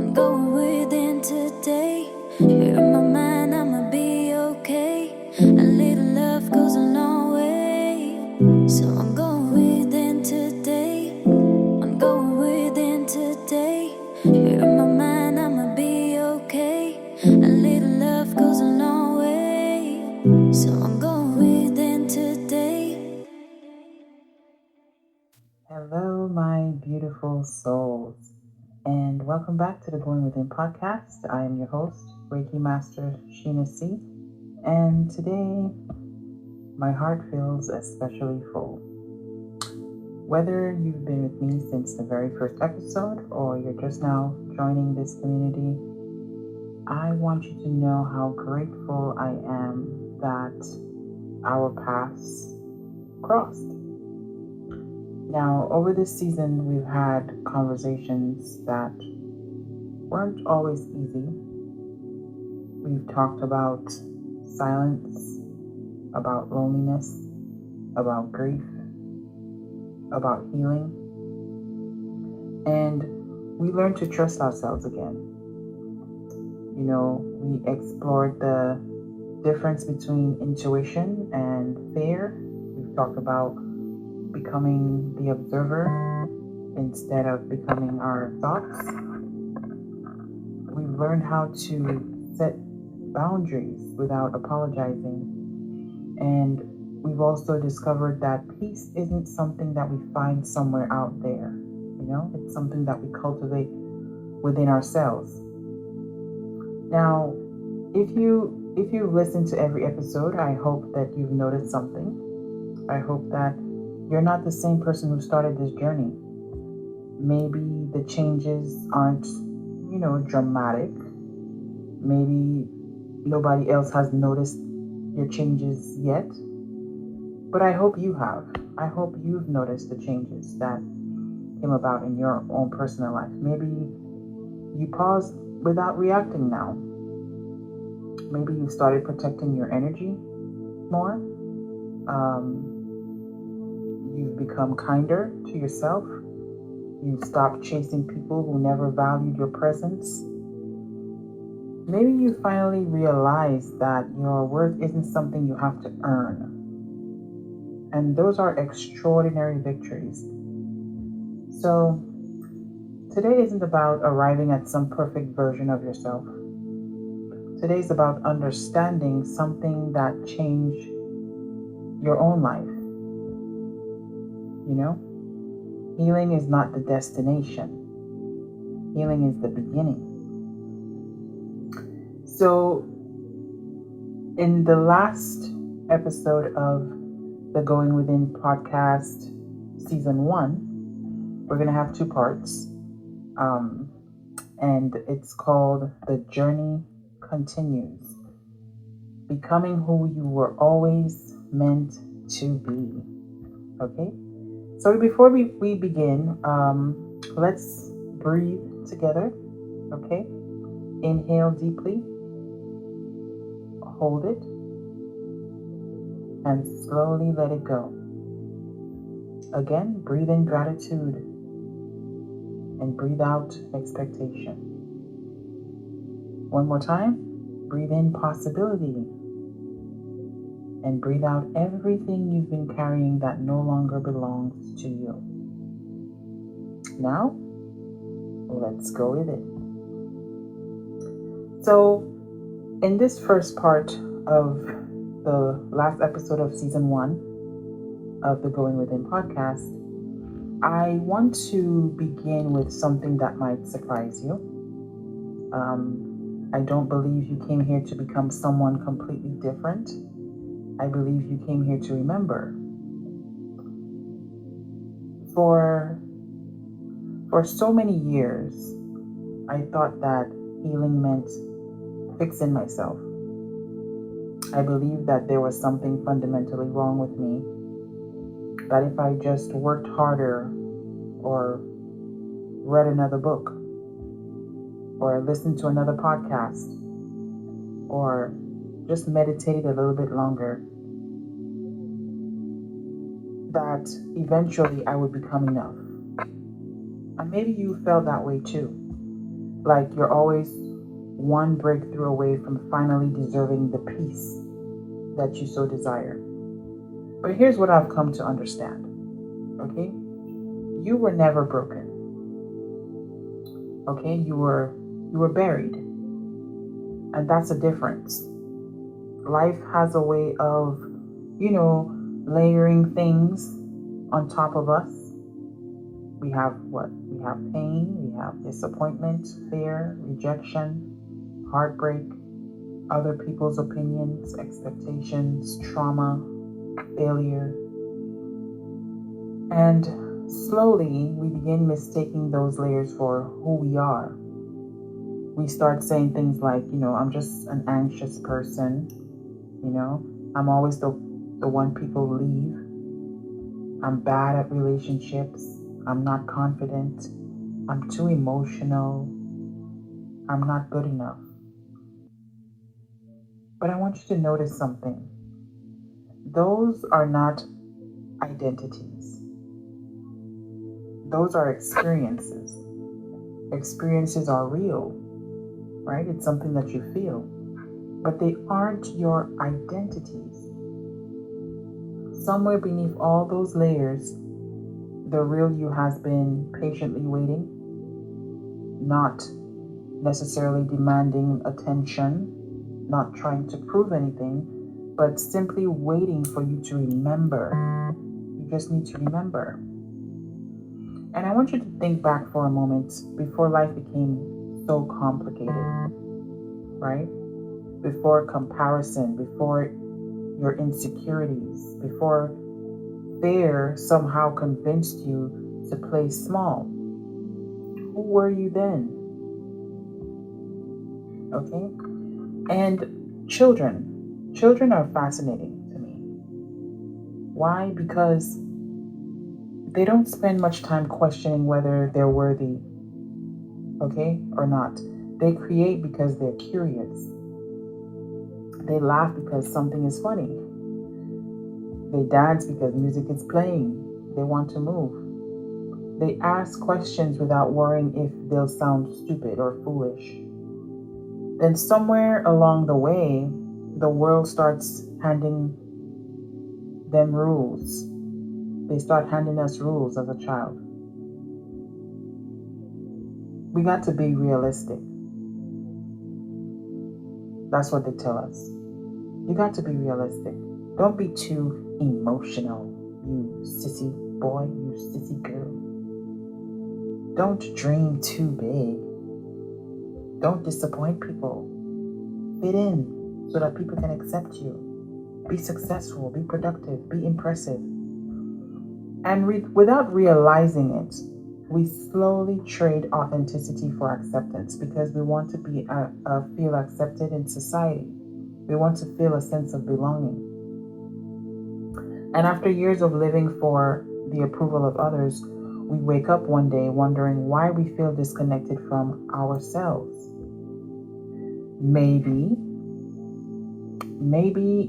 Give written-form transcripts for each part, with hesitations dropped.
I'm going within today. Here in my mind, I'ma be okay. A little love goes a long way. So I'm going within today. I'm going within today. Here in my mind, I'ma be okay. A little love goes a long way. So I'm going within today. Hello, my beautiful souls, and welcome back to the Going Within podcast. I am your host, Reiki Master Sheena C, and today my heart feels especially full. Whether you've been with me since the very first episode or you're just now joining this community, I want you to know how grateful I am that our paths crossed. Now, over this season, we've had conversations that weren't always easy. We've talked about silence, about loneliness, about grief, about healing, and we learned to trust ourselves again. We explored the difference between intuition and fear. We've talked about becoming the observer instead of becoming our thoughts. We've learned how to set boundaries without apologizing. And we've also discovered that peace isn't something that we find somewhere out there. It's something that we cultivate within ourselves. Now, if you listen to every episode, I hope that you've noticed something. I hope that you're not the same person who started this journey. Maybe the changes aren't, dramatic. Maybe nobody else has noticed your changes yet. But I hope you have. I hope you've noticed the changes that came about in your own personal life. Maybe you paused without reacting now. Maybe you started protecting your energy more. You've become kinder to yourself. You've stopped chasing people who never valued your presence. Maybe you finally realize that your worth isn't something you have to earn. And those are extraordinary victories. So, today isn't about arriving at some perfect version of yourself. Today is about understanding something that changed your own life. Healing is not the destination. Healing is the beginning. So, in the last episode of the Going Within podcast, season 1, we're going to have 2 parts. And it's called The Journey Continues. Becoming who you were always meant to be. Okay? So before we begin, let's breathe together. Okay? Inhale deeply. Hold it. And slowly let it go. Again, breathe in gratitude. And breathe out expectation. One more time. Breathe in possibility. And breathe out everything you've been carrying that no longer belongs to you. Now, let's go with it. So, in this first part of the last episode of season 1 of the Going Within podcast, I want to begin with something that might surprise you. I don't believe you came here to become someone completely different. I believe you came here to remember. For so many years, I thought that healing meant fixing myself. I believed that there was something fundamentally wrong with me. That if I just worked harder or read another book or listened to another podcast or just meditated a little bit longer, that eventually I would become enough. And maybe you felt that way too. Like you're always one breakthrough away from finally deserving the peace that you so desire. But here's what I've come to understand, okay? You were never broken, okay? You were buried, and that's a difference. Life has a way of, you know, layering things on top of us. We have what? We have pain, we have disappointment, fear, rejection, heartbreak, other people's opinions, expectations, trauma, failure. And slowly we begin mistaking those layers for who we are. We start saying things like, I'm just an anxious person, I'm always the one people leave. I'm bad at relationships. I'm not confident. I'm too emotional. I'm not good enough. But I want you to notice something. Those are not identities. Those are experiences. Experiences are real, right? It's something that you feel. But they aren't your identities. Somewhere beneath all those layers, the real you has been patiently waiting, not necessarily demanding attention, not trying to prove anything, but simply waiting for you to remember. You just need to remember. And I want you to think back for a moment before life became so complicated, right? Before comparison, before your insecurities, before fear somehow convinced you to play small. Who were you then? Okay? And children are fascinating to me. Why? Because they don't spend much time questioning whether they're worthy, okay, or not. They create because they're curious. They laugh because something is funny. They dance because music is playing. They want to move. They ask questions without worrying if they'll sound stupid or foolish. Then somewhere along the way, the world starts handing them rules. They start handing us rules as a child. We got to be realistic. That's what they tell us. You got to be realistic. Don't be too emotional, you sissy boy, you sissy girl. Don't dream too big. Don't disappoint people. Fit in so that people can accept you. Be successful, be productive, be impressive. And without realizing it, we slowly trade authenticity for acceptance because we want to feel accepted in society. We want to feel a sense of belonging. And after years of living for the approval of others, we wake up one day wondering why we feel disconnected from ourselves. Maybe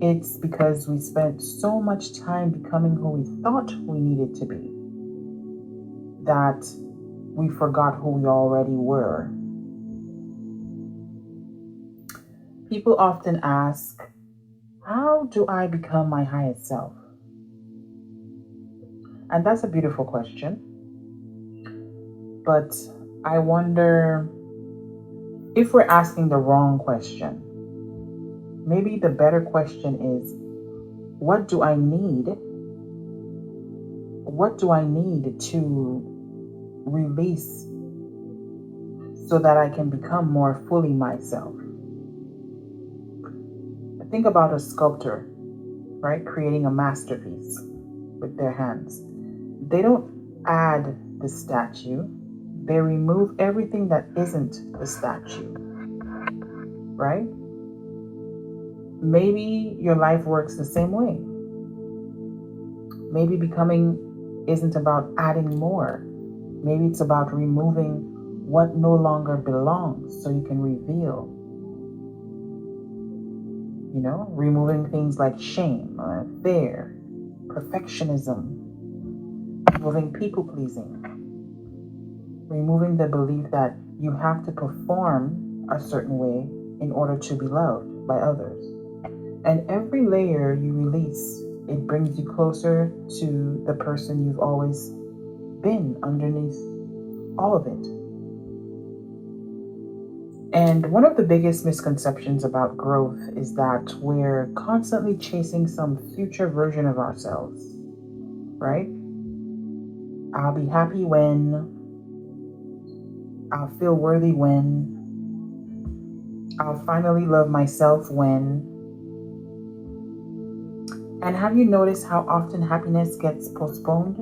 it's because we spent so much time becoming who we thought we needed to be that we forgot who we already were. People often ask, how do I become my highest self? And that's a beautiful question. But I wonder if we're asking the wrong question. Maybe the better question is, what do I need? What do I need to release so that I can become more fully myself? Think about a sculptor, right? Creating a masterpiece with their hands. They don't add the statue, they remove everything that isn't the statue, right? Maybe your life works the same way. Maybe becoming isn't about adding more. Maybe it's about removing what no longer belongs so you can reveal. Removing things like shame, fear, perfectionism, removing people pleasing, removing the belief that you have to perform a certain way in order to be loved by others. And every layer you release, it brings you closer to the person you've always been underneath all of it. And one of the biggest misconceptions about growth is that we're constantly chasing some future version of ourselves, right? I'll be happy when, I'll feel worthy when, I'll finally love myself when. And have you noticed how often happiness gets postponed?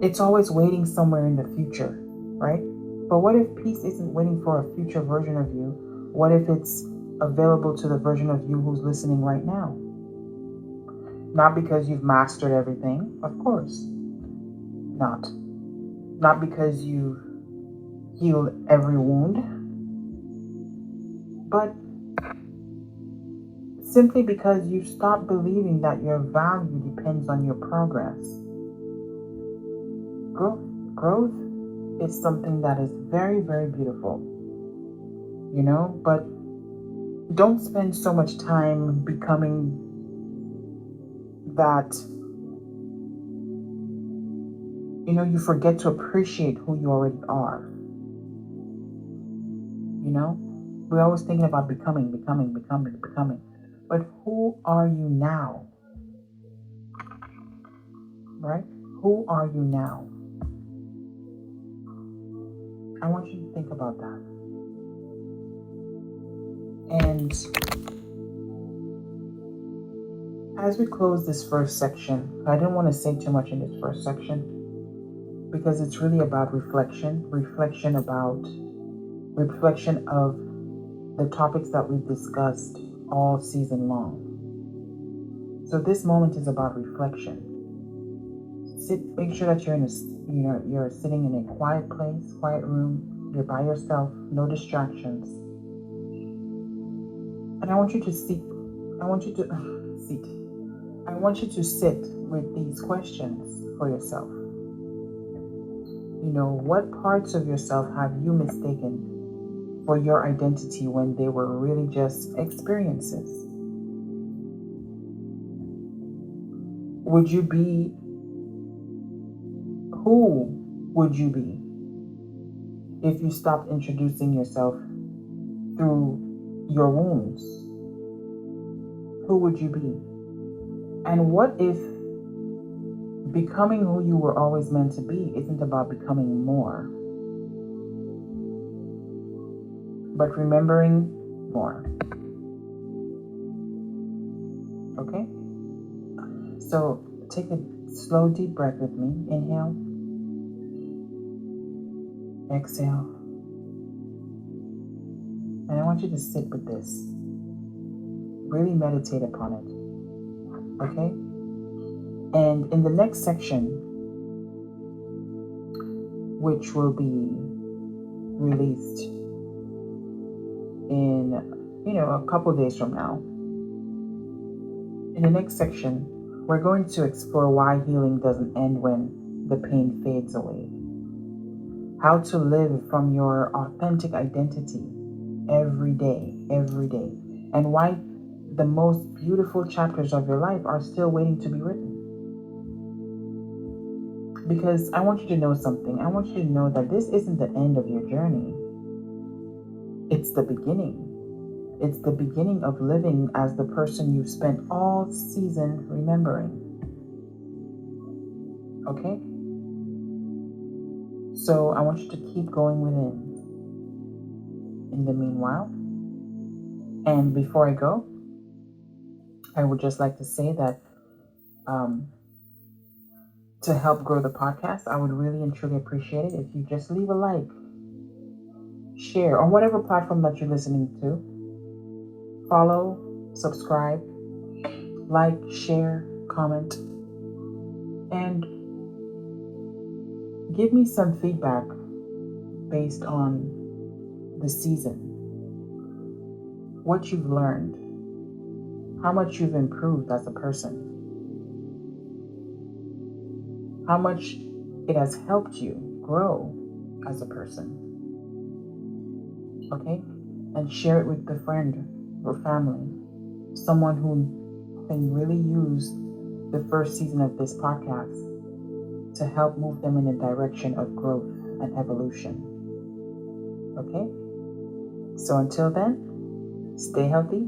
It's always waiting somewhere in the future, right? But what if peace isn't waiting for a future version of you? What if it's available to the version of you who's listening right now? Not because you've mastered everything, of course. Not. Not because you've healed every wound, but simply because you stop believing that your value depends on your progress. Growth is something that is very, very beautiful, but don't spend so much time becoming that, you forget to appreciate who you already are. We're always thinking about becoming. But who are you now? Right? Who are you now? I want you to think about that. And as we close this first section, I didn't want to say too much in this first section because it's really about reflection of the topics that we've discussed all season long. So this moment is about reflection. Make sure that you're sitting in a quiet place, quiet room. You're by yourself, no distractions. And I want you to sit with these questions for yourself. What parts of yourself have you mistaken for your identity when they were really just experiences? Who would you be if you stopped introducing yourself through your wounds? Who would you be? And what if becoming who you were always meant to be isn't about becoming more, but remembering more? Okay? So take a slow, deep breath with me. Inhale. Exhale. And I want you to sit with this. Really meditate upon it. Okay? And in the next section, which will be released in, a couple days from now, in the next section, we're going to explore why healing doesn't end when the pain fades away. How to live from your authentic identity every day, and why the most beautiful chapters of your life are still waiting to be written. Because I want you to know something. I want you to know that this isn't the end of your journey. It's the beginning. It's the beginning of living as the person you've spent all season remembering. Okay? So I want you to keep going within. In the meanwhile, and before I go, I would just like to say that to help grow the podcast, I would really and truly appreciate it if you just leave a like, share on whatever platform that you're listening to. Follow, subscribe, like, share, comment, and give me some feedback based on the season. What you've learned, how much you've improved as a person, how much it has helped you grow as a person. Okay? And share it with a friend or family, someone who can really use the first season of this podcast to help move them in a direction of growth and evolution. Okay? So until then, stay healthy,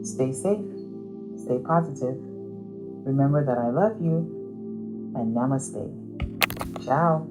stay safe, stay positive. Remember that I love you, and namaste. Ciao.